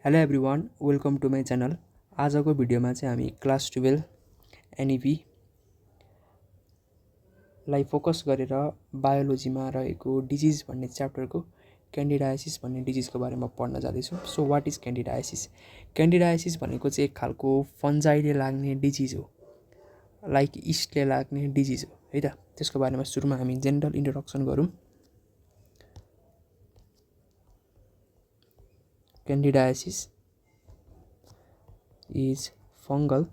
Hello everyone, welcome to my channel. आजको भिडियोमा चाहिँ हामी क्लास 12 एनइपीलाई फोकस गरेर बायोलोजीमा रहेको डिजिज भन्ने च्याप्टरको क्यान्डिडाइसिस भन्ने डिजिजको बारेमा पढ्न जाँदैछौँ। So what is candidiasis? Candidiasis भनेको चाहिँ एक खालको फन्जाइले लाग्ने डिजिज हो, लाइक इस्टले लाग्ने डिजिज हो है त। त्यसको बारेमा सुरुमा हामी जेनरल इन्ट्रोडक्सन गरौँ। Candidiasis is fungal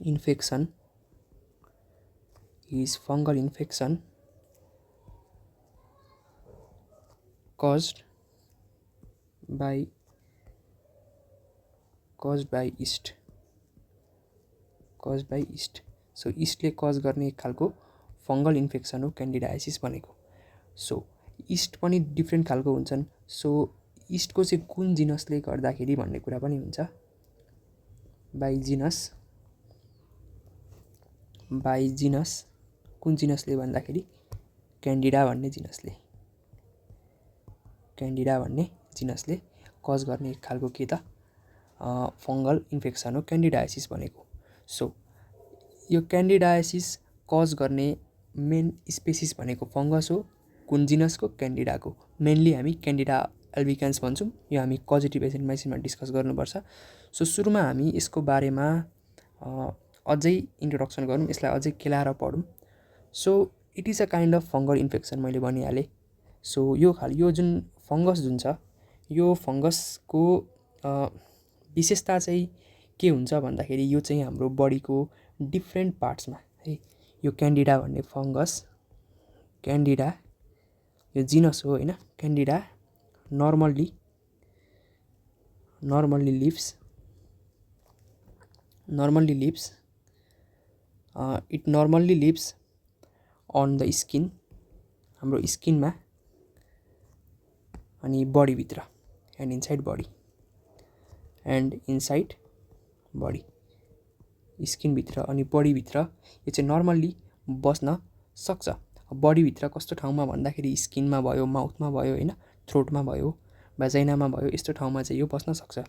infection caused by yeast. So इस्टले कज गर्ने एक खालको फङ्गल इन्फेक्सन हो क्यान्डिडाइसिस भनेको। सो इस्ट पनि डिफ्रेन्ट खालको हुन्छन्। सो इस्टको चाहिँ कुन जिनसले गर्दाखेरि भन्ने कुरा पनि हुन्छ। बाई जिनस कुन जिनसले भन्दाखेरि क्यान्डिडा भन्ने जिनसले कज गर्ने एक खालको के त फङ्गल इन्फेक्सन हो क्यान्डिडाइसिस भनेको। सो यो क्यान्डिडाइसिस कज गर्ने मेन स्पेसिस भनेको फङ्गस हो। कुन जिनसको? क्यान्डिडाको। मेनली हामी क्यान्डिडा एल्बिकान्स भन्छौँ। यो हामी कजेटिभ एजेन्टमाइसिनमा डिस्कस गर्नुपर्छ। सो सुरुमा हामी यसको बारेमा अझै इन्ट्रोडक्सन गरौँ, यसलाई अझै केलाएर पढौँ। So it is a kind of fungal infection, मैले भनिहालेँ। सो यो जुन फङ्गस जुन छ, यो फङ्गसको विशेषता चाहिँ के हुन्छ भन्दाखेरि यो चाहिँ हाम्रो बडीको डिफ्रेन्ट पार्ट्समा है, यो क्यान्डिडा भन्ने फङ्गस, क्यान्डिडा यो जिनस हो होइन। Candida normally lives it normally lives on the skin, हाम्रो स्किनमा, अनि बडीभित्र, एन्ड इनसाइड बडी, स्किनभित्र अनि बडीभित्र यो चाहिँ नर्मल्ली बस्न सक्छ। बडीभित्र कस्तो ठाउँमा भन्दाखेरि स्किनमा भयो, माउथमा भयो होइन, थ्रोटमा भयो, भाजाइनामा भयो, यस्तो ठाउँमा चाहिँ यो बस्न सक्छ।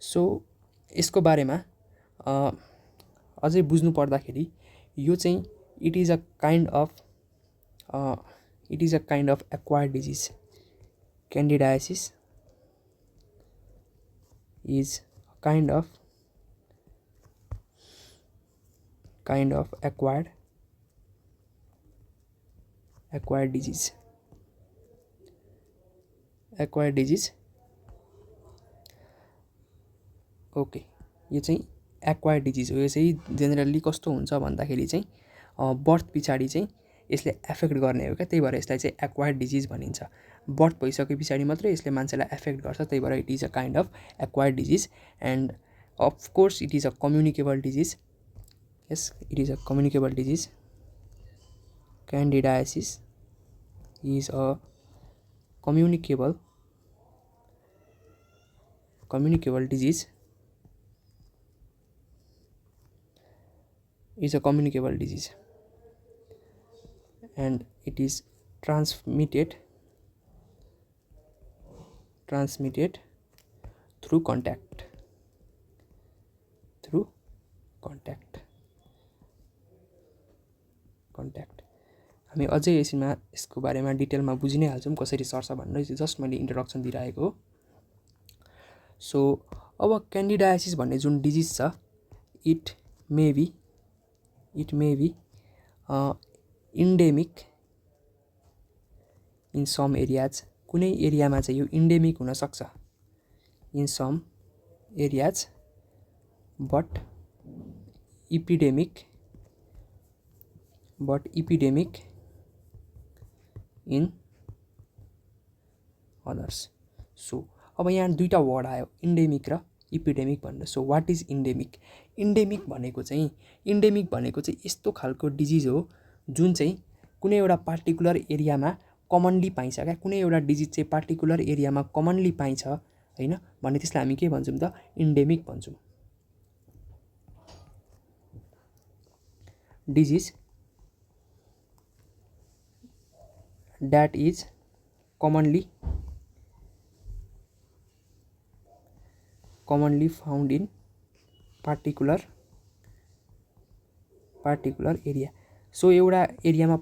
सो यसको बारेमा अझै बुझ्नु पर्दाखेरि यो चाहिँ it is a kind of acquired disease. Candidiasis is kind of acquired disease. Okay, यो चाहिँ एक्वायर्ड डिजिज हो। यो चाहिँ जेनरली कस्तो हुन्छ भन्दाखेरि चाहिँ बर्थ पछाडि चाहिँ यसले एफेक्ट गर्ने हो क्या, त्यही भएर यसलाई चाहिँ एक्वायर्ड डिजिज भनिन्छ। बर्थ भइसके पछाडि मात्रै यसले मान्छेलाई एफेक्ट गर्छ, त्यही भएर it is a kind of acquired disease. And of course it is a communicable disease. Yes, it is a communicable disease. Candidiasis is a communicable disease. And it is transmitted through contact. हामी अझै यसको बारेमा डिटेलमा बुझि नै हाल्छौँ कसरी सर्छ भनेर, जस्ट मैले इन्ट्रोडक्सन दिइरहेको हो। सो अब क्यान्डिडाइसिस भन्ने जुन डिजिज छ, it may be endemic in some areas. कुनै एरियामा चाहिँ यो इन्डेमिक हुनसक्छ, in some areas, but epidemic in others. So अब यहाँ दुईवटा वर्ड आयो, इन्डेमिक र इपिडेमिक भनेर। So what is endemic? Endemic भनेको चाहिँ यस्तो खालको डिजिज हो जुन चाहिँ कुनै एउटा पार्टिकुलर एरियामा कमनली पाइन्छ क्या। कुनै एउटा डिजिज चाहिँ पार्टिकुलर एरियामा कमनली पाइन्छ होइन भने त्यसलाई हामी के भन्छौँ त? इन्डेमिक भन्छौँ। Disease that is commonly commonly found in particular area. So एउटा एरियामा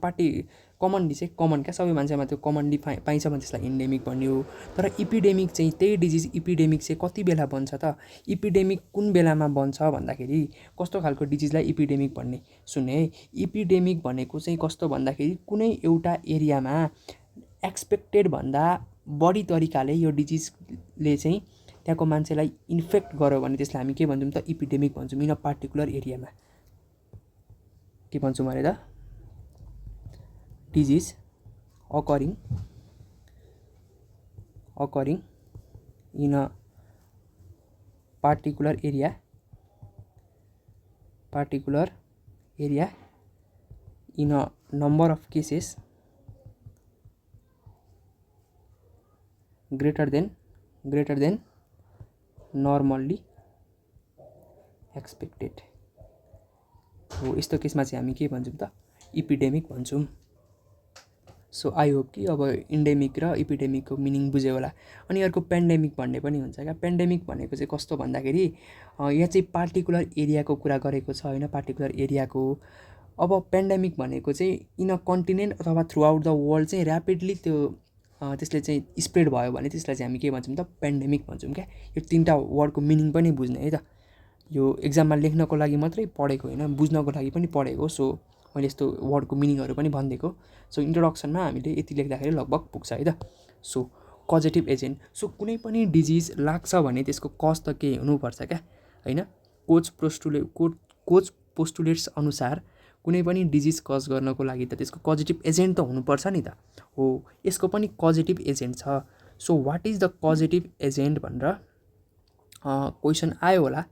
कमनली चाहिँ कमन क्या सबै मान्छेमा त्यो कमनली पाइन्छ भने त्यसलाई इन्डेमिक भन्ने हो। तर इपिडेमिक चाहिँ त्यही डिजिज इपिडेमिक चाहिँ कति बेला बन्छ त? इपिडेमिक कुन बेलामा बन्छ भन्दाखेरि कस्तो खालको डिजिजलाई इपिडेमिक भन्ने सुन्ने है। इपिडेमिक भनेको चाहिँ कस्तो भन्दाखेरि कुनै एउटा एरियामा एक्सपेक्टेड भन्दा बढी तरिकाले यो डिजिजले चाहिँ त्यहाँको मान्छेलाई इन्फेक्ट गर्यो भने त्यसलाई हामी के भन्छौँ त? इपिडेमिक भन्छौँ इन अ पार्टिकुलर एरियामा। के भन्छौँ अरे त? Disease occurring in a particular area in a number of cases greater than normally expected हो। यस्तो केसमा चाहिँ हामी के भन्छौँ त? इपिडेमिक भन्छौँ। सो आई होप कि अब इन्डेमिक र इपिडेमिकको मिनिङ बुझ्यो होला। अनि अर्को पेन्डेमिक भन्ने पनि हुन्छ क्या। पेन्डेमिक भनेको चाहिँ कस्तो भन्दाखेरि यहाँ चाहिँ पार्टिकुलर एरियाको कुरा गरेको छ होइन, पार्टिकुलर एरियाको। अब पेन्डेमिक भनेको चाहिँ इन अ कन्टिनेन्ट अथवा थ्रु आउट द वर्ल्ड चाहिँ ऱ्यापिडली त्यसले चाहिँ स्प्रेड भयो भने त्यसलाई चाहिँ हामी के भन्छौँ त? पेन्डेमिक भन्छौँ क्या। यो तिनवटा वर्डको मिनिङ पनि बुझ्ने है त। यो एक्जाममा लेख्नको लागि मात्रै पढेको होइन, बुझ्नको लागि पनि पढेको। सो मैले यस्तो वर्डको मिनिङहरू पनि भनिदिएको। सो इन्ट्रोडक्सनमा हामीले यति लेख्दाखेरि लगभग पुग्छ है त। So कजेटिभ agent. सो कुनै पनि डिजिज लाग्छ भने त्यसको कज त केही हुनुपर्छ क्या होइन। कोच पोस्टुलेट्स अनुसार कुनै पनि डिजिज कज गर्नको लागि त त्यसको कजेटिभ एजेन्ट त हुनुपर्छ नि त। हो, यसको पनि कजेटिभ एजेन्ट छ। So what is the causative agent भनेर क्वेसन आयो होला।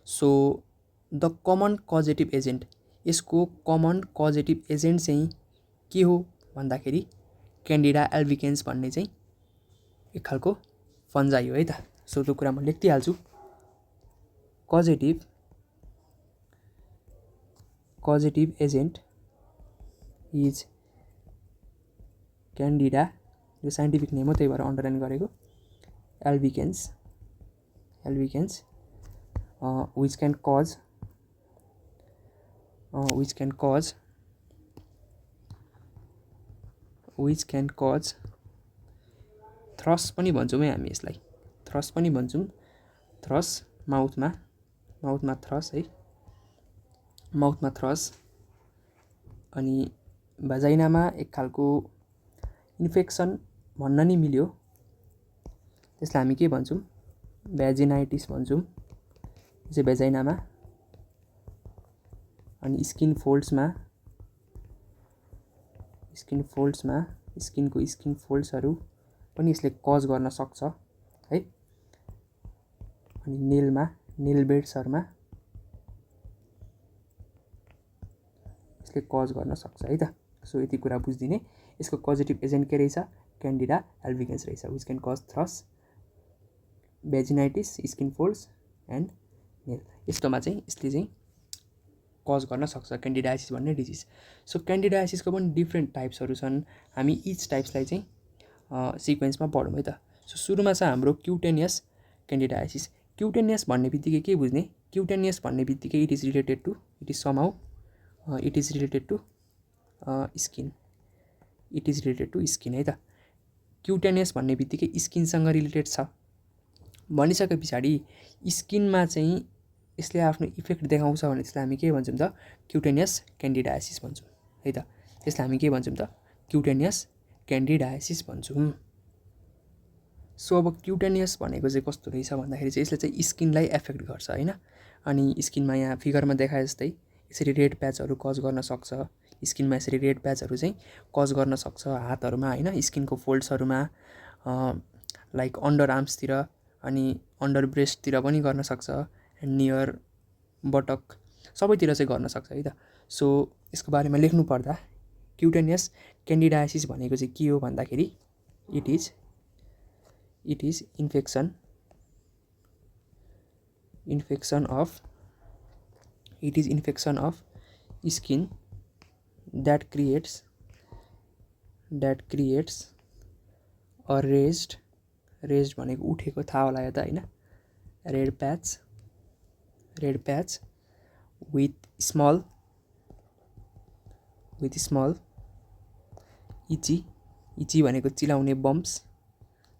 So the common causative agent, यसको कमन कजेटिभ एजेन्ट चाहिँ के हो भन्दाखेरि क्यान्डिडा एल्बिकेन्स भन्ने चाहिँ एक खालको फन्जाई हो है त। सो त्यो कुरा म लेखिदिइहाल्छु। कजेटिभ एजेन्ट इज क्यान्डिडा, यो साइन्टिफिक नेम हो त्यही भएर अन्डरलाइन गरेको, एल्बिकेन्स which can cause थ्रस पनि भन्छौँ है हामी यसलाई, थ्रस पनि भन्छौँ। थ्रस माउथमा थ्रस है, माउथमा थ्रस। अनि भाजाइनामा एक खालको इन्फेक्सन भन्न नि मिल्यो, त्यसलाई हामी के भन्छौँ? भ्याजिनाइटिस भन्छौँ चाहिँ भेजाइनामा। अनि स्किन फोल्ड्समा स्किनको स्किन फोल्ड्सहरू पनि यसले कज गर्न सक्छ है। अनि नेल बेड्सहरूमा यसले कज गर्न सक्छ है त। सो यति कुरा बुझिदिने। यसको कजेटिभ एजेन्ट के रहेछ? क्यान्डिडा एल्बिकेन्स रहेछ। Which can cause thrush, vaginitis, skin folds and nail. यस्तोमा चाहिँ यसले चाहिँ कज गर्न सक्छ क्यान्डिडाइसिस भन्ने डिजिज। सो क्यान्डिडाइसिसको पनि डिफ्रेन्ट टाइप्सहरू छन्। हामी इच टाइप्सलाई चाहिँ सिक्वेन्समा पढौँ है त। सो सुरुमा छ हाम्रो क्युटेनियस क्यान्डिडाइसिस। क्युटेनियस भन्ने बित्तिकै के बुझ्ने? क्युटेनियस भन्ने बित्तिकै it is related to skin है त। क्युटेनियस भन्ने बित्तिकै स्किनसँग रिलेटेड छ भनिसके पछाडि स्किनमा चाहिँ यसले आफ्नो इफेक्ट देखाउँछ भने त्यसलाई हामी के भन्छौँ त? क्युटेनियस क्यान्डिडाइसिस भन्छौँ है त। त्यसलाई हामी के भन्छौँ त? क्युटेनियस क्यान्डिडाइसिस भन्छौँ। सो अब क्युटेनियस भनेको चाहिँ कस्तो रहेछ भन्दाखेरि चाहिँ यसले चाहिँ स्किनलाई एफेक्ट गर्छ होइन। अनि स्किनमा यहाँ फिगरमा देखाए जस्तै यसरी रेड प्याचहरू कज गर्न सक्छ। स्किनमा यसरी रेड प्याचहरू चाहिँ कज गर्न सक्छ हातहरूमा होइन, स्किनको फोल्ड्सहरूमा, लाइक अन्डर आर्म्सतिर अनि अन्डर ब्रेस्टतिर पनि गर्न सक्छ, नियर बटक सबैतिर चाहिँ गर्न सक्छ है त। सो यसको बारेमा लेख्नु पर्दा क्युटेनियस क्यान्डिडाइसिस भनेको चाहिँ के हो भन्दाखेरि it is infection of skin that creates a raised भनेको उठेको थाहा होला यो त होइन, red patch with small itchy भनेको चिलाउने बम्प्स,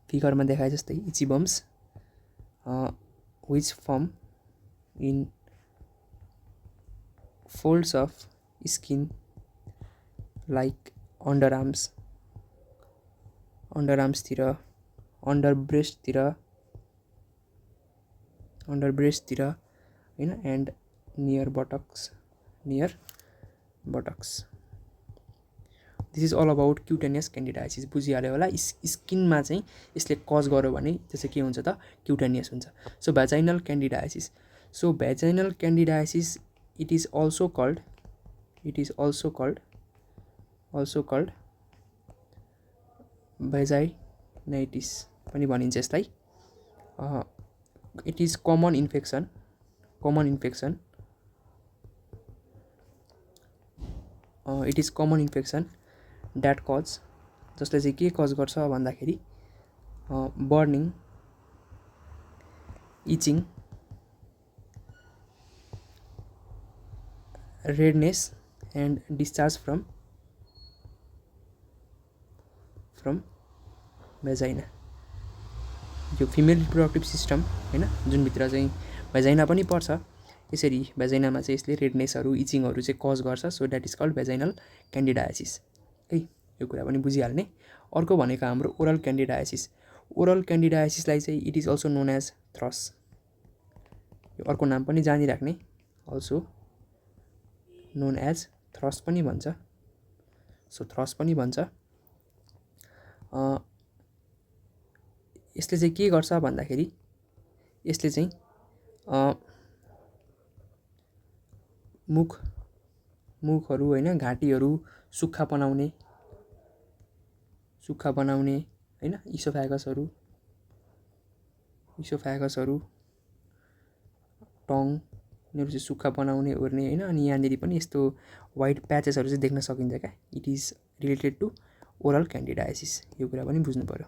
फिगरमा देखाए जस्तै itchy bumps which form in folds of skin like underarms तिर, under breast तिर हैन, and near buttocks. This is all about cutaneous candidiasis. बुझिहाल्यो होला, स्किनमा चाहिँ यसले कज गर्यो भने त्यो चाहिँ के हुन्छ त, क्युटेनियस हुन्छ. So vaginal candidiasis. So vaginal candidiasis, it is also called vaginitis पनि भनिन्छ यसलाई. It is common infection that cause, जसले चाहिँ के कज गर्छ भन्दाखेरि burning, itching, redness and discharge from vagina. यो फिमेल रिप्रोडक्टिभ सिस्टम हैन, जुन भित्र चाहिँ भेजाइना पनि पर्छ, यसरी भेजाइनामा चाहिँ यसले रेडनेसहरू, इचिङहरू चाहिँ कज गर्छ. So that is called vaginal क्यान्डिडायसिस है, यो कुरा पनि बुझिहाल्ने. अर्को भनेको हाम्रो ओरल क्यान्डिडायसिस. ओरल क्यान्डिडायसिसलाई चाहिँ it is also known as thrush, यो अर्को नाम पनि जानिराख्ने, अल्सो नोन एज थ्रस पनि भन्छ. सो थ्रस पनि भन्छ. यसले चाहिँ के गर्छ भन्दाखेरि यसले चाहिँ मुखहरू हैन, घाँटीहरू सुक्खा बनाउने हैन, इसोफेगसहरू टङहरू चाहिँ सुक्खा बनाउने ओर्ने हैन. अनि यहाँनिर पनि यस्तो व्हाइट प्याचेसहरू चाहिँ देख्न सकिन्छ क्या. It is related to oral candidiasis, यो कुरा पनि बुझ्नु पर्यो.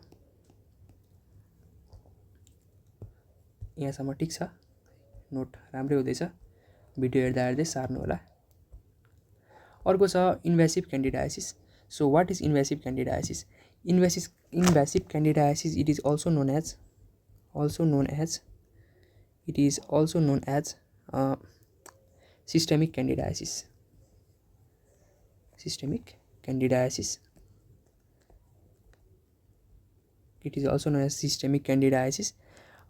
यहाँसम्म ठिक छ, नोट राम्रै हुँदैछ, भिडियो हेर्दै सार्नु होला. अर्को छ invasive candidiasis. So what is invasive candidiasis? Invasive candidiasis it is also known as systemic candidiasis. It is also known as systemic candidiasis.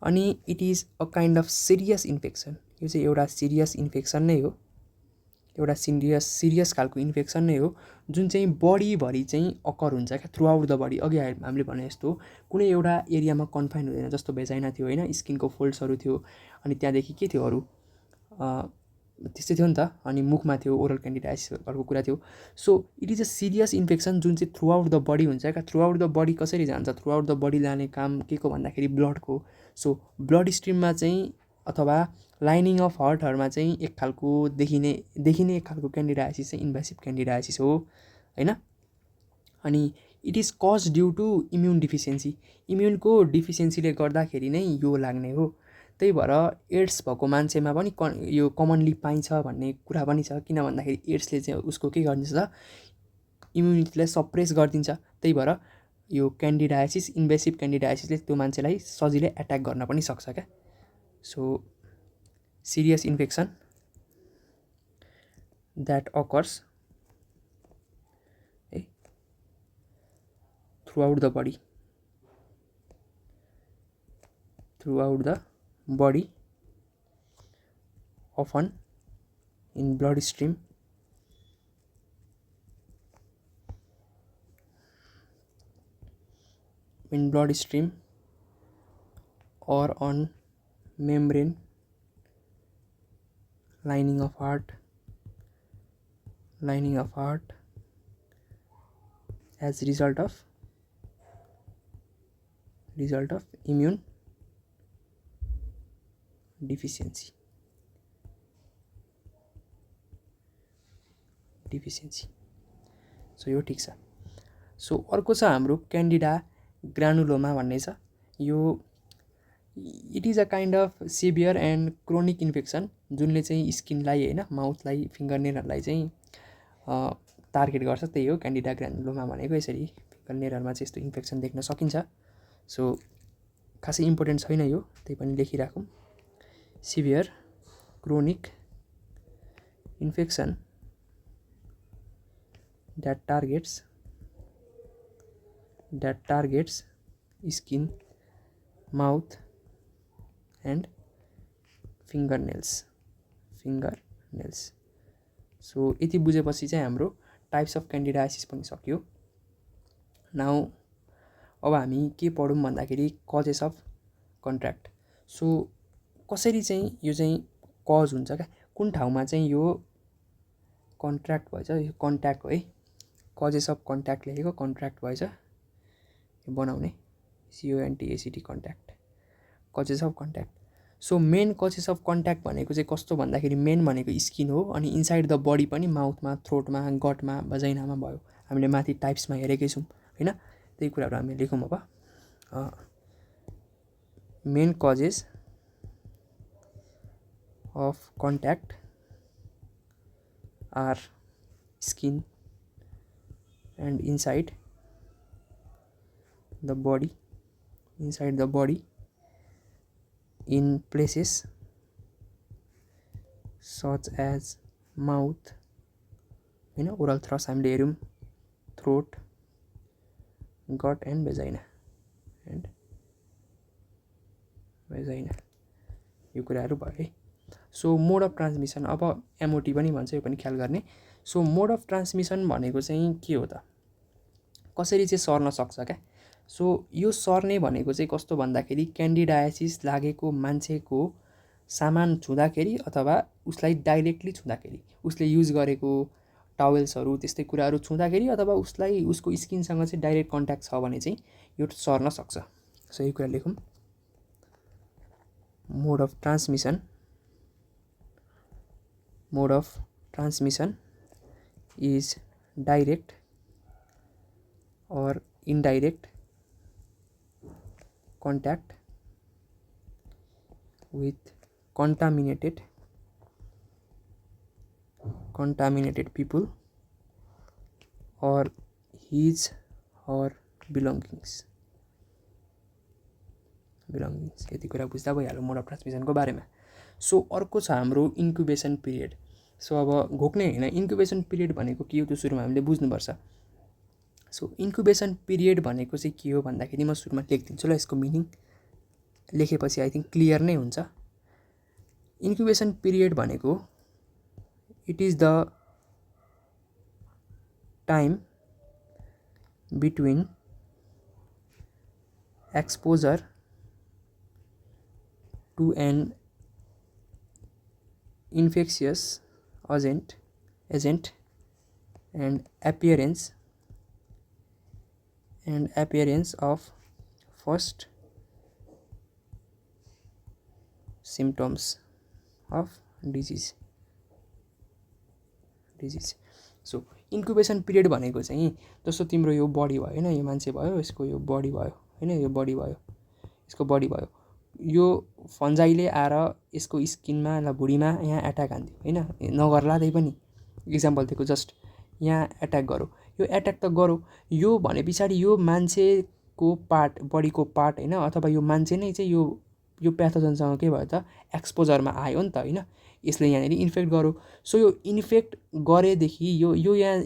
अनि it is a kind of serious infection. यो चाहिँ एउटा serious infection नै हो, एउटा serious खालको infection नै हो, जुन चाहिँ बडीभरि चाहिँ अकर हुन्छ क्या, थ्रु आउट द बडी. अघि हामीले भने जस्तो कुनै एउटा एरियामा कन्फाइन हुँदैन, जस्तो भेजाइना थियो होइन, स्किनको फोल्ड्सहरू थियो, अनि त्यहाँदेखि के थियो अरू त्यस्तै थियो नि त, अनि मुखमा थियो ओरल क्यान्डिडायसिसहरूको कुरा थियो. So it is a serious infection जुन चाहिँ थ्रु आउट द बडी हुन्छ क्या. थ्रु आउट द बडी कसरी जान्छ? थ्रु आउट द बडी लाने काम के को भन्दाखेरि ब्लडको. सो ब्लड स्ट्रिममा चाहिँ अथवा लाइनिङ अफ हार्टहरूमा चाहिँ एक खालको देखिने एक खालको क्यान्डिडायसिस चाहिँ इन्भेसिभ क्यान्डिडायसिस हो होइन. अनि it is cause due to immune deficiency. इम्युनको डिफिसियन्सीले गर्दाखेरि नै यो लाग्ने हो. त्यही भएर एड्स भएको मान्छेमा पनि यो कमनली पाइन्छ भन्ने कुरा पनि छ. किन भन्दाखेरि एड्सले चाहिँ उसको के गरिदिन्छ त, इम्युनिटीलाई सप्रेस गरिदिन्छ. त्यही भएर यो क्यान्डिडायसिस, इन्भेसिभ क्यान्डिडायसिसले त्यो मान्छेलाई सजिलै एट्याक गर्न पनि सक्छ क्या. So serious infection that occurs है throughout the body, often in blood stream, or on membrane lining of heart as result of immune deficiency. So यो ठिक छ. सो अर्को छ हाम्रो क्यान्डिडा ग्रानुलोमा भन्ने छ. It is a kind of severe and chronic infection जुनले चाहिँ स्किनलाई होइन माउथलाई फिङ्गर नेलहरूलाई चाहिँ टार्गेट गर्छ। त्यही हो क्यान्डिडा ग्रानुलोमा भनेको। यसरी फिङ्गर नेलहरूमा चाहिँ यस्तो इन्फेक्सन देख्न सकिन्छ। सो खासै इम्पोर्टेन्ट छैन यो, त्यही पनि लेखिराखौँ। Severe chronic infection that targets skin, mouth and fingernails. सो यति बुझेपछि चाहिँ हाम्रो टाइप्स अफ क्यान्डिडाइसिस पनि सक्यो। नाउ अब हामी के पढौँ भन्दाखेरि कजेस अफ कन्ट्र्याक्ट। सो कसरी चाहिँ यो चाहिँ कज हुन्छ क्या, कुन ठाउँमा चाहिँ यो कन्ट्र्याक्ट भएछ, यो कन्ट्याक्ट हो है, कजेस अफ कन्ट्याक्ट लेखेको कन्ट्र्याक्ट भएछ, यो बनाउने CONTACT contact, causes of contact. So main causes of contact भनेको चाहिँ कस्तो भन्दाखेरि मेन भनेको स्किन हो, अनि इनसाइड द बडी पनि माउथमा, थ्रोटमा, गटमा, भजाइनामा भयो। हामीले माथि टाइप्समा हेरेकै छौँ होइन, त्यही कुराहरू हामी लेखौँ। अब main causes of contact are skin and inside the body in places such as mouth होइन, ओरल थ्रस हामीले हेऱ्यौँ, थ्रोट, गट एन्ड भेजाइना यो कुराहरू भयो है। सो मोड अफ ट्रान्समिसन, अब MOT पनि भन्छ, यो पनि ख्याल गर्ने। सो मोड अफ ट्रान्समिसन भनेको चाहिँ के हो त, कसरी चाहिँ सर्न सक्छ क्या। सो यो सर्ने भनेको चाहिँ कस्तो भन्दाखेरि क्यान्डिडाइसिस लागेको मान्छेको सामान छुँदाखेरि अथवा उसलाई डाइरेक्टली छुँदाखेरि, उसले युज गरेको टावेल्सहरू त्यस्तै कुराहरू छुँदाखेरि अथवा उसलाई उसको स्किनसँग चाहिँ डाइरेक्ट कन्ट्याक्ट छ भने चाहिँ यो सर्न सक्छ। सो यो कुरा लेखौँ, mode of transmission is direct or indirect contact with contaminated people or his or belongings। यति कुरा बुझ्दा भइहाल्यो मोड अफ ट्रान्समिसनको बारेमा। सो अर्को छ हाम्रो इन्क्युबेसन पिरियड। सो अब घोक्ने होइन, इन्क्युबेसन पिरियड भनेको के हो त्यो सुरुमा हामीले बुझ्नुपर्छ। सो इन्क्युबेसन पिरियड भनेको चाहिँ के हो भन्दाखेरि म सुरुमा लेखिदिन्छु ल, यसको मिनिङ लेखेपछि आई थिङ्क क्लियर नै हुन्छ। इन्क्युबेसन पिरियड भनेको it is the time between exposure to an infectious agent and appearance of first symptoms of disease। So incubation period भनेको चाहिँ जस्तो तिम्रो यो बडी भयो होइन, यो मान्छे भयो, यसको यो बडी भयो होइन, यो बडी भयो, यसको बडी भयो, यो फन्जाइले आएर यसको स्किनमा ल भुँडीमा यहाँ एट्याक हान्थ्यो होइन, नगर्ला त्यही पनि इक्जाम्पल दिएको, जस्ट यहाँ एट्याक गरौँ, यो एट्याक त गरौँ, यो भने पछाडि यो मान्छेको पार्ट, बडीको पार्ट होइन, अथवा यो मान्छे नै चाहिँ यो प्याथोजनसँग के भयो त एक्सपोजरमा आयो नि त होइन, यसले यहाँनिर इन्फेक्ट गरौँ। सो यो इन्फेक्ट गरेदेखि यो यहाँ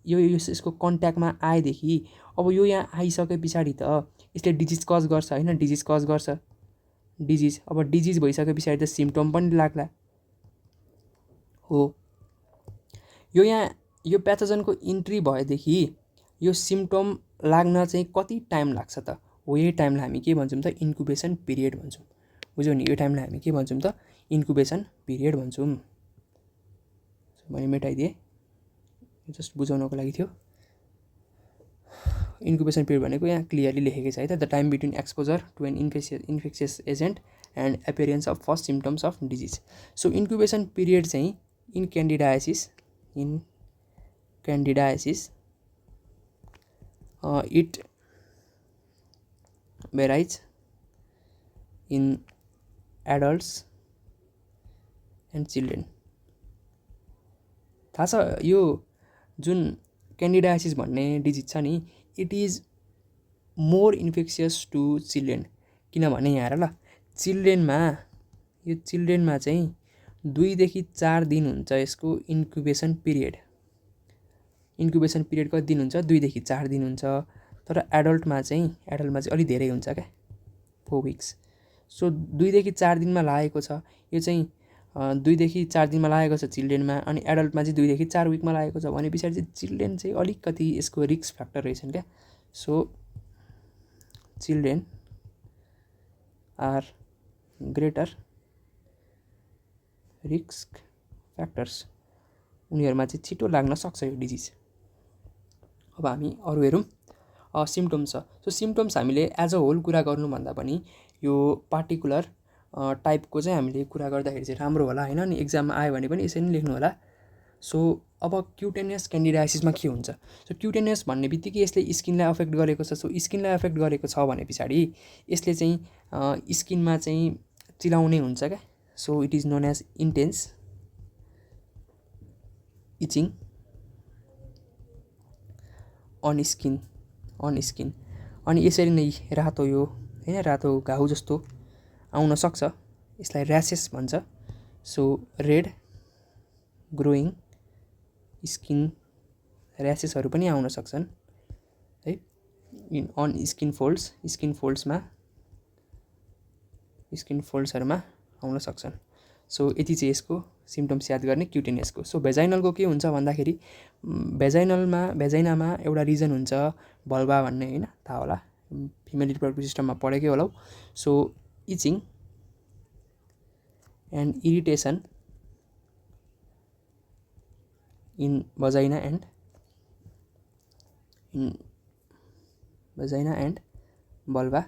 यो यसको कन्ट्याक्टमा आएदेखि अब यो यहाँ आइसके पछाडि त यसले डिजिज कज गर्छ होइन, डिजिज कज गर्छ, डिजिज अब डिजिज भइसके पछाडि त सिम्टम पनि लाग्ला हो। यो यहाँ यो प्याथोजनको इन्ट्री भएदेखि यो सिम्टम लाग्न चाहिँ कति टाइम लाग्छ त, हो यही टाइमलाई हामी के भन्छौँ त इन्क्युबेसन पिरियड भन्छौँ। बुझ्यौ नि, यो टाइमलाई हामी के भन्छौँ त इन्क्युबेसन पिरियड भन्छौँ। मैले मेटाइदिएँ, जस्ट बुझाउनको लागि थियो। इन्क्युबेसन पिरियड भनेको यहाँ क्लियरली लेखेकै छ है त, the time between exposure to an infectious agent and appearance of first symptoms of disease. So incubation period चाहिँ in candidiasis it varies in adults and children. थाहा छ यो जुन क्यान्डिडाइसिस भन्ने डिजिज छ नि, it is more infectious to children. किनभने यहाँ हेर ल, चिल्ड्रेनमा चाहिँ 2 देखि 4 दिन हुन्छ यसको इन्क्युबेसन पिरियड। इन्क्युबेसन पिरियड कति दिन हुन्छ? 2 देखि 4 दिन हुन्छ। तर एडल्टमा चाहिँ अलिक धेरै हुन्छ क्या, 4 विक्स। सो 2 देखि 4 दिनमा लागेको छ, यो चाहिँ 2 देखि 4 दिनमा लागेको छ चिल्ड्रेनमा, अनि एडल्टमा चाहिँ 2 देखि 4 विकमा लागेको छ भने पछाडि चाहिँ चिल्ड्रेन चाहिँ अलिकति यसको रिस्क फ्याक्टर रहेछन् क्या। So children are greater risk factors, उनीहरूमा चाहिँ छिटो लाग्न सक्छ यो डिजिज। अब हामी अरू हेरौँ, सिम्टम्स छ। सो सिम्टम्स हामीले एज अ होल कुरा गर्नुभन्दा पनि यो पार्टिकुलर टाइपको चाहिँ हामीले कुरा गर्दाखेरि चाहिँ राम्रो होला होइन। अनि एक्जाममा आयो भने पनि यसरी नै लेख्नु होला। सो अब क्युटेनियस क्यान्डिडाइसिसमा के हुन्छ? सो क्युटेनियस भन्ने बित्तिकै यसले स्किनलाई अफेक्ट गरेको छ। सो स्किनलाई अफेक्ट गरेको छ भने पछाडि यसले चाहिँ स्किनमा चाहिँ चिलाउने हुन्छ क्या। So it is known as intense itching on skin. अनि यसरी नै रातो यो होइन, रातो घाउ जस्तो आउन सक्छ, यसलाई ऱ्यासेस भन्छ। सो रेड ग्रोइङ स्किन ऱ्यासेसहरू पनि आउन सक्छन् है। अन स्किन फोल्ड्सहरूमा आउन सक्छन्। सो यति चाहिँ यसको सिम्टम्स याद गर्ने क्युटेनियसको। सो भेजाइनलको के हुन्छ भन्दाखेरि भेजाइनामा एउटा रिजन हुन्छ भल्भा भन्ने होइन, थाहा होला, फिमेल रिप्रोडक्टिभ सिस्टममा पढेकै होला। So itching and irritation in vagina and vulva,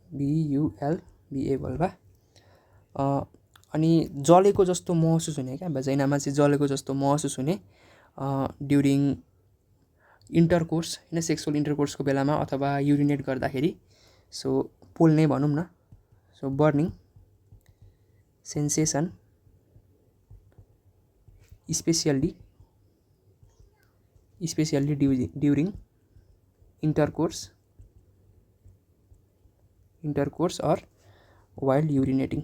BULVA vulva. अनि जलेको जस्तो महसुस हुने क्या, भेजाइनामा चाहिँ जलेको जस्तो महसुस हुने ड्युरिङ इन्टरकोर्स होइन, सेक्सुअल इन्टरकोर्सको बेलामा अथवा युरिनेट गर्दाखेरि। सो पोल्ने भनौँ न। So burning sensation specially during intercourse or while urinating.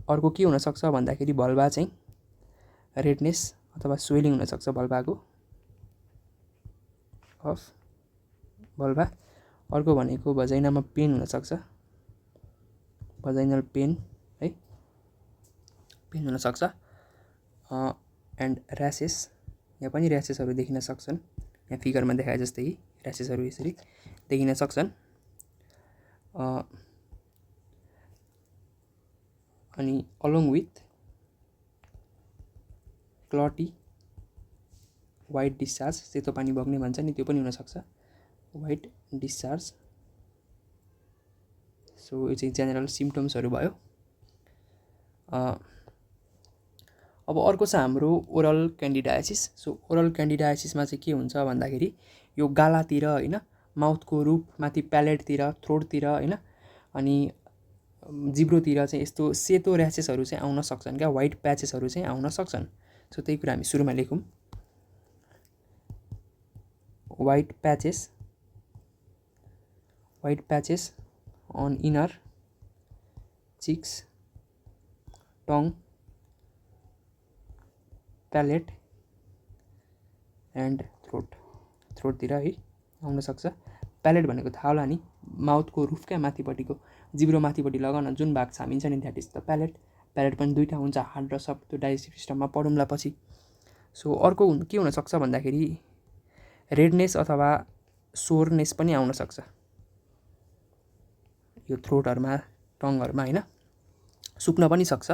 अर्को के हुनसक्छ भन्दाखेरि भल्भा चाहिँ रेडनेस अथवा स्वेलिङ हुनसक्छ भल्भाको अफ भल्भा। अर्को भनेको भजाइनामा पेन हुनसक्छ, भजाइनल पेन है, पेन हुनसक्छ। एन्ड ऱ्यासेस, यहाँ पनि ऱ्यासेसहरू देखिन सक्छन्, यहाँ फिगरमा देखाए जस्तै ऱ्यासेसहरू यसरी देखिन सक्छन्। अनि अलोङ विथ क्लटी वाइट डिस्चार्ज, सेतो पानी बग्ने भन्छ नि, त्यो पनि हुनसक्छ, वाइट डिस्चार्ज। सो यो चाहिँ जेनरल सिम्टम्सहरू भयो। अब अर्को छ हाम्रो ओरल क्यान्डिडाइसिस। सो ओरल क्यान्डिडाइसिसमा चाहिँ के हुन्छ भन्दाखेरि यो गालातिर होइन, माउथको रुफ माथि प्यालेटतिर, थ्रोटतिर होइन, अनि जिब्रोतिर चाहिँ यस्तो सेतो ऱ्यासेसहरू चाहिँ आउन सक्छन् क्या, वाइट प्याचेसहरू चाहिँ आउन सक्छन्। सो त्यही कुरा हामी सुरुमा लेखौँ, white patches on inner cheeks, tongue, palate and थ्रोटतिर है आउन सक्छ। प्यालेट भनेको थाहा होला नि, माउथको रुफ क्या माथिपट्टिको, जिब्रो माथिपट्टि लगाउन जुन भाग छामिन्छ नि, that is the palette. Palette पनि दुईवटा हुन्छ, हार्ड र सफ्ट, त्यो डाइजेस्टिभ सिस्टममा पढौँला पछि। सो अर्को के हुनसक्छ भन्दाखेरि रेडनेस अथवा सोरनेस पनि आउन सक्छ यो थ्रोटहरूमा, टङहरूमा होइन, सुक्न पनि सक्छ।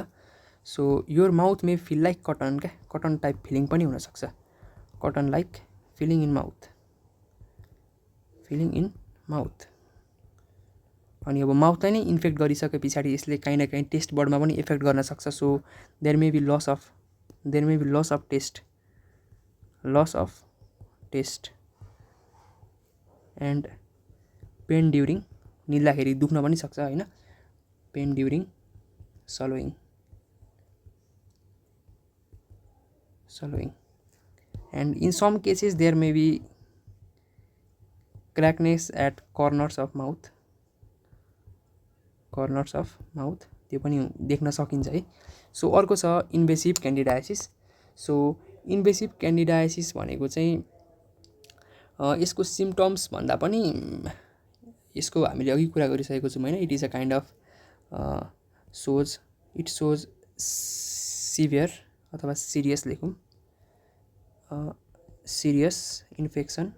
So your mouth may feel like cotton क्या, कटन टाइप फिलिङ पनि हुनसक्छ, cotton like feeling in mouth. अनि अब माउथलाई नै इन्फेक्ट गरिसके पछाडि यसले काहीँ न काहीँ टेस्ट बर्डमा पनि इफेक्ट गर्न सक्छ। So there may be loss of taste and pain during निल्दाखेरि दुख्न पनि सक्छ हैन pain during swallowing and in some cases there may be crackness at corners of mouth त्यो पनि देख्न सकिन्छ है सो अर्को छ इन्भेसिभ क्यान्डिडायसिस सो इन्भेसिभ क्यान्डिडायसिस भनेको चाहिँ यसको सिम्पटम्स भन्दा पनि यसको हामीले अघि कुरा गरिसकेको छौँ हैन it is a kind of shows severe अथवा सिरियस लेखौँ serious infection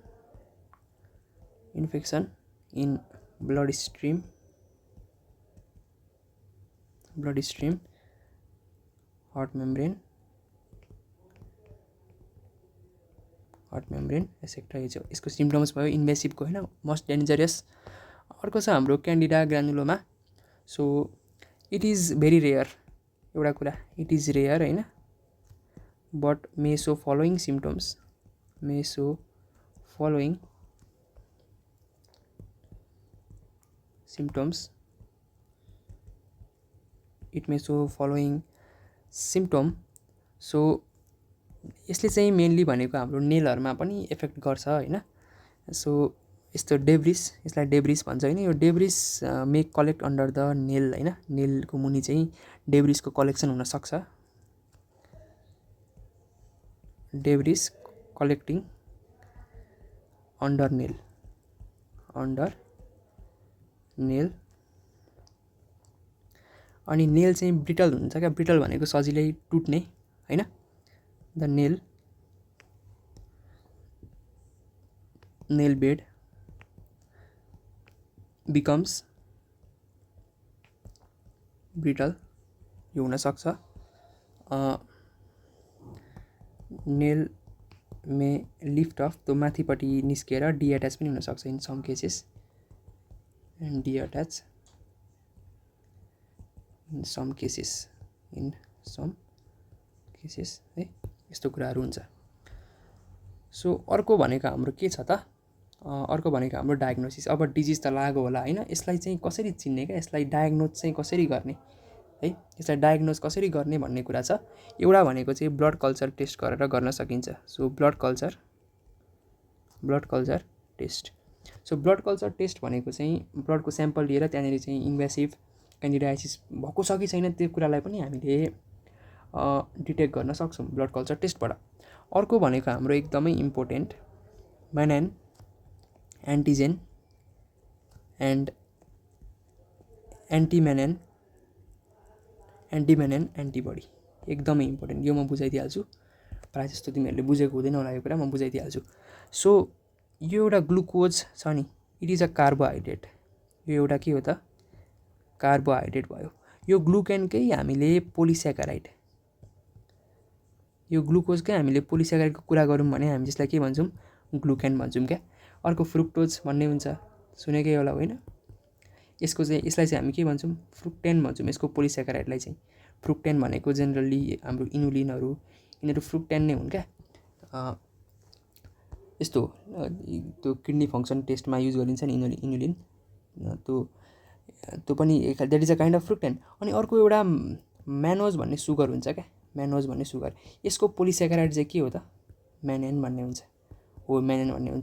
in blood stream heart membrane etcetera यसको सिम्पटम्स भयो इन्भेसिभको हैन मोस्ट डेन्जरस अर्को छ हाम्रो candida granuloma so it is very rare एउटा कुरा इट इज रेयर हैन but may show following symptoms it may show following symptom so यसले चाहिँ मेनली भनेको हाम्रो नेलहरुमा पनि इफेक्ट गर्छ हैन सो यस्तो डेब्रिस यसलाई डेब्रिस भन्छ हैन यो debris may collect under the nail हैन नेलको मुनि चाहिँ डेब्रिसको कलेक्सन हुन सक्छ डेब्रिस कलेक्टिङ अन्डर नेल अनि नेल चाहिँ ब्रिटल हुन्छ क्या ब्रिटल भनेको सजिलै टुट्ने हैन the nail bed becomes brittle यो हुन सक्छ नेल मे लिफ्ट अफ त्यो माथिपट्टि निस्केर डिएट्याच पनि हुन सक्छ in some cases and detach in some cases है यस्तो कुराहरू हुन्छ सो अर्को भनेको हाम्रो के छ त अर्को भनेको हाम्रो डायग्नोसिस अब डिजिज त लाग्यो होला हैन यसलाई चाहिँ कसरी चिन्ने क्या यसलाई डायग्नोज चाहिँ कसरी गर्ने है यसलाई डायग्नोज कसरी गर्ने भन्ने कुरा छ एउटा भनेको चाहिँ ब्लड कल्चर टेस्ट गरेर गर्न सकिन्छ so blood culture test so blood culture test भनेको चाहिँ ब्लडको स्याम्पल लिएर त्यहाँनिर चाहिँ इन्भेसिभ क्यान्डिडायसिस भएको छ कि छैन त्यो कुरालाई पनि हामीले डिटेक्ट गर्न सक्छौँ ब्लड कल्चर टेस्टबाट अर्को भनेको हाम्रो एकदमै इम्पोर्टेन्ट मेनेन एन्टिजेन एन्ड एन्टिमेनेन एन्टिबडी एकदमै इम्पोर्टेन्ट यो म बुझाइदिइहाल्छु प्रायः जस्तो तिमीहरूले बुझेको हुँदैन होला यो कुरा म बुझाइदिइहाल्छु सो यो एउटा ग्लुकोज छ नि इट इज अ कार्बोहाइड्रेट यो एउटा के हो त कार्बोहाइड्रेट भयो यो ग्लुकेनकै हामीले पोलिस्याकाराइड यो ग्लुकोजकै हामीले पोलिस्याकाराइडको कुरा गरौँ भने हामी यसलाई के भन्छौँ ग्लुकेन भन्छौँ क्या अर्को फ्रुक्टोज भन्ने हुन्छ सुनेकै होला होइन यसलाई चाहिँ हामी के भन्छौँ फ्रुक्टेन भन्छौँ यसको पोलिस्याकाराइडलाई चाहिँ फ्रुक्टेन भनेको जेनरली हाम्रो इनुलिनहरू यिनीहरू फ्रुक्टेन नै हुन् क्या यस्तो त्यो किडनी फङ्सन टेस्टमा युज गरिन्छ नि इनुलिन त्यो पनि that is a kind of fructan अनि अर्को एउटा म्यानोज भन्ने सुगर हुन्छ क्या यसको पोलिस्याकाराइड चाहिँ के हो त मेनेन भन्ने हुन्छ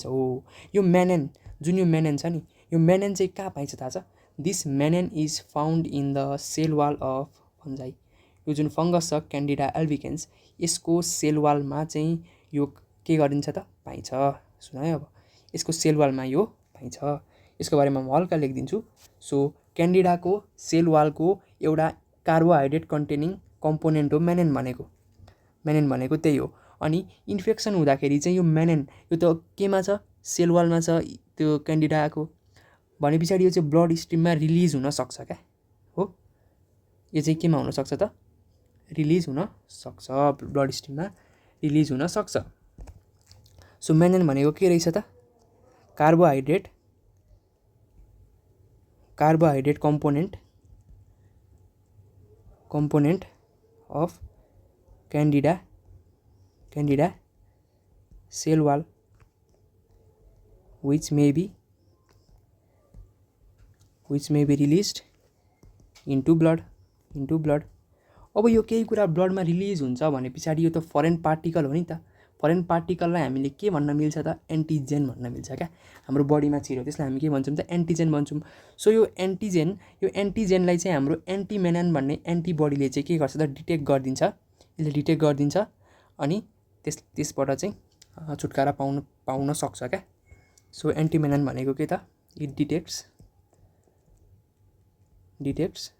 हो यो मेनेन जुन यो मेनेन छ नि यो मेनेन चाहिँ कहाँ पाइन्छ थाहा छ this mannan is found in the cell wall of fungi यो जुन फङ्गस छ क्यान्डिडा एल्बिकेन्स यसको सेल वालमा चाहिँ यो के गरिन्छ त पाइन्छ सुन है अब यसको सेल वालमा यो पाइन्छ यसको बारेमा म हल्का लेखिदिन्छु सो क्यान्डिडाको सेल वालको एउटा कार्बोहाइड्रेट कन्टेनिङ कम्पोनेन्ट हो मेनेन भनेको त्यही हो अनि इन्फेक्सन हुँदाखेरि चाहिँ यो मेनेन यो त केमा छ सेल वालमा छ त्यो क्यान्डिडाको भने पछाडि यो चाहिँ ब्लड स्ट्रिममा रिलिज हुन सक्छ क्या हो यो चाहिँ केमा हुन सक्छ त रिलिज हुन सक्छ ब्लड स्ट्रिममा रिलिज हुन सक्छ सो मेनेन भनेको के रहेछ त carbohydrate component of candida cell wall which may be released into blood. अब यो केही कुरा ब्लडमा रिलिज हुन्छ भने पछाडि यो त फरेन पार्टिकल हो नि त। फरेन पार्टिकललाई हामीले के भन्न मिल्छ त? एन्टिजेन भन्न मिल्छ क्या। हाम्रो बडीमा छिर्यो त्यसलाई हामी के भन्छौँ त? एन्टिजेन भन्छौँ। सो यो एन्टिजेनलाई चाहिँ हाम्रो एन्टिमेनन भन्ने एन्टिबडीले चाहिँ के गर्छ त? डिटेक्ट गरिदिन्छ। यसले डिटेक्ट गरिदिन्छ अनि त्यसबाट चाहिँ छुटकारा पाउन सक्छ क्या। सो एन्टिमेनन भनेको के त? It detects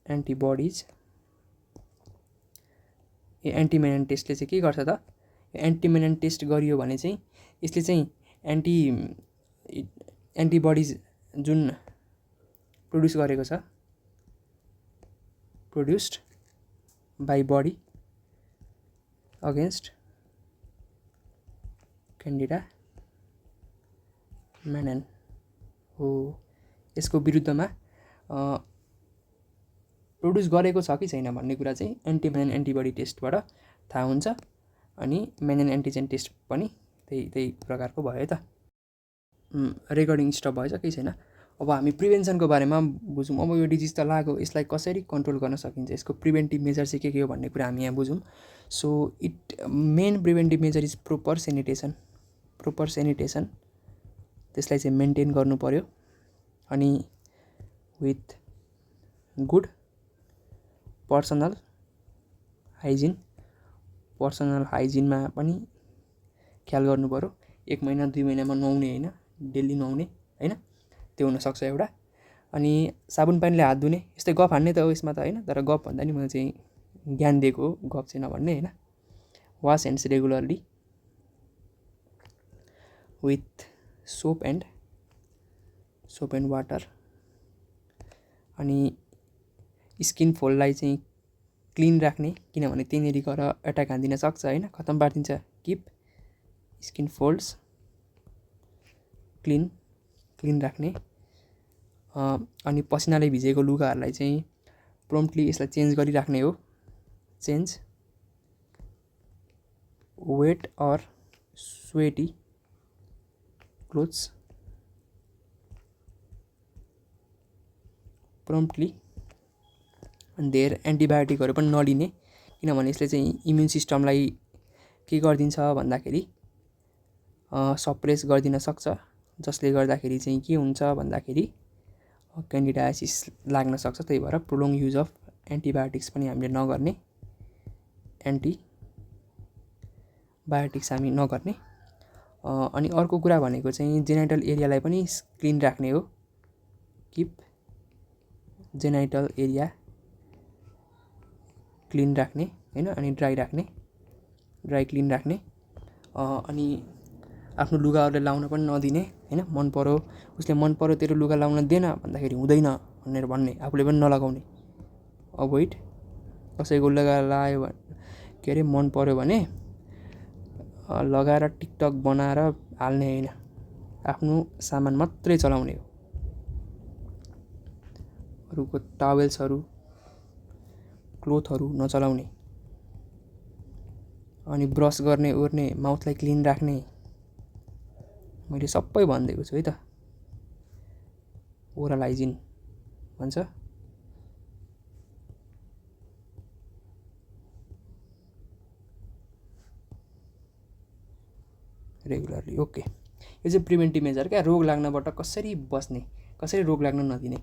antibodies. यो एन्टिमेनन टेस्टले चाहिँ के गर्छ त? एन्टिमेनन टेस्ट गरियो भने चाहिँ यसले चाहिँ एन्टिबडिज जुन प्रोड्युस गरेको छ, produced by body against candida mannan हो, यसको विरुद्धमा प्रोड्युस गरेको छ कि छैन भन्ने कुरा चाहिँ एन्टिमेनन एन्टिबडी टेस्टबाट थाहा हुन्छ। अनि मेनन एन्टिजेन टेस्ट पनि त्यही प्रकारको भयो है त। रेकर्डिङ स्टप भएछ, केही छैन। अब हामी प्रिभेन्सनको बारेमा बुझौँ। अब यो डिजिज त लाग्यो, यसलाई कसरी कन्ट्रोल गर्न सकिन्छ, यसको प्रिभेन्टिभ मेजर चाहिँ के हो भन्ने कुरा हामी यहाँ बुझौँ। So main preventive measure is proper sanitation. त्यसलाई चाहिँ मेन्टेन गर्नु पर्यो। अनि विथ गुड पर्सनल हाइजिनमा पनि ख्याल गर्नु पर्यो। 1 महिना 2 महिनामा नुहाउने होइन, डेली नुहाउने होइन, त्यो हुनसक्छ एउटा। अनि साबुन पानीले हात धुने, यस्तै गफ हान्ने त हो यसमा त होइन, तर गफ भन्दा नि मैले चाहिँ ज्ञान दिएको हो, गफ चाहिँ नभन्ने होइन। Wash hands regularly with soap and water. अनि स्किन फोल्डलाई चाहिँ क्लिन राख्ने, किनभने त्यहीँनिर गएर एट्याक हानिदिन सक्छ होइन, खतम पारिदिन्छ। किप स्किन फोल्ड्स क्लिन राख्ने। अनि पसिनाले भिजेको लुगाहरूलाई चाहिँ प्रोम्प्टली यसलाई चेन्ज गरिराख्ने हो। Change wet or sweaty clothes promptly. अनि धेर एन्टिबायोटिकहरू पनि नलिने, किनभने यसले चाहिँ इम्युन सिस्टमलाई के गरिदिन्छ भन्दाखेरि सप्रेस गरिदिन सक्छ, जसले गर्दाखेरि चाहिँ के हुन्छ भन्दाखेरि क्यान्डिडाइसिस लाग्न सक्छ। त्यही भएर प्रोलोङ युज अफ एन्टिबायोटिक्स पनि हामीले नगर्ने, हामी नगर्ने। अनि अर्को कुरा भनेको चाहिँ जेनाइटल एरियालाई पनि क्लिन राख्ने हो। किप जेनाइटल एरिया क्लिन राख्ने होइन, अनि ड्राई क्लिन राख्ने। अनि आफ्नो लुगाहरूले लाउन पनि नदिने होइन। उसले मन पर्यो तेरो लुगा लाउन दिएन भन्दाखेरि हुँदैन भनेर भन्ने, आफूले पनि नलगाउने। अभोइड कसैको लुगा लायो के अरे मन पर्यो भने लगाएर टिकटक बनाएर हाल्ने होइन, आफ्नो सामान मात्रै चलाउने हो। अरूको टावेल्सहरू क्लोथहरू नचलाउने। अनि ब्रस गर्ने ओर्ने, माउथलाई क्लिन राख्ने, मैले सबै भनिदिएको छु है त। ओरल हाइजिन भन्छ। Regularly okay. यो चाहिँ प्रिभेन्टिभ मेजर क्या, रोग लाग्नबाट कसरी बस्ने, कसरी रोग लाग्न नदिने।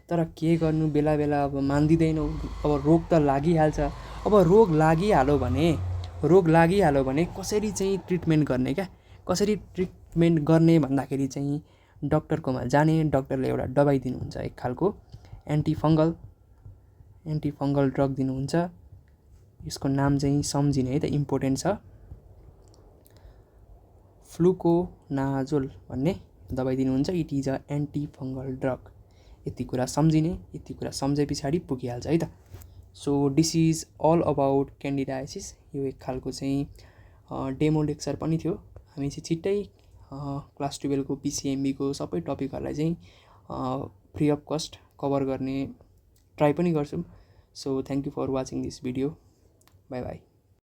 तर के गर्नु, बेला बेला अब मान्दिँदैनौ। अब रोग त लागिहाल्छ। अब रोग लागिहाल्यो भने कसरी चाहिँ ट्रिटमेन्ट गर्ने क्या, कसरी ट्रिटमेन्ट गर्ने भन्दाखेरि चाहिँ डक्टरकोमा जाने। डक्टरले एउटा दबाई दिनुहुन्छ, एक खालको एन्टिफङ्गल ड्रग दिनुहुन्छ। यसको नाम चाहिँ सम्झिने है त, इम्पोर्टेन्ट छ। फ्लुकोनाजोल भन्ने दबाई दिनुहुन्छ। It is a एन्टिफङ्गल drug. यति कुरा सम्झिने, यति कुरा सम्झे पछाडि पुगिहाल्छ है त। So this is all about candidiasis. यो एक खालको चाहिँ डेमो लेक्चर पनि थियो। हामी चाहिँ छिट्टै क्लास 12 को पिसिएमबीको सबै टपिकहरूलाई चाहिँ फ्री अफ कस्ट कभर गर्ने ट्राई पनि गर्छौँ। So thank you for watching this video. Bye by.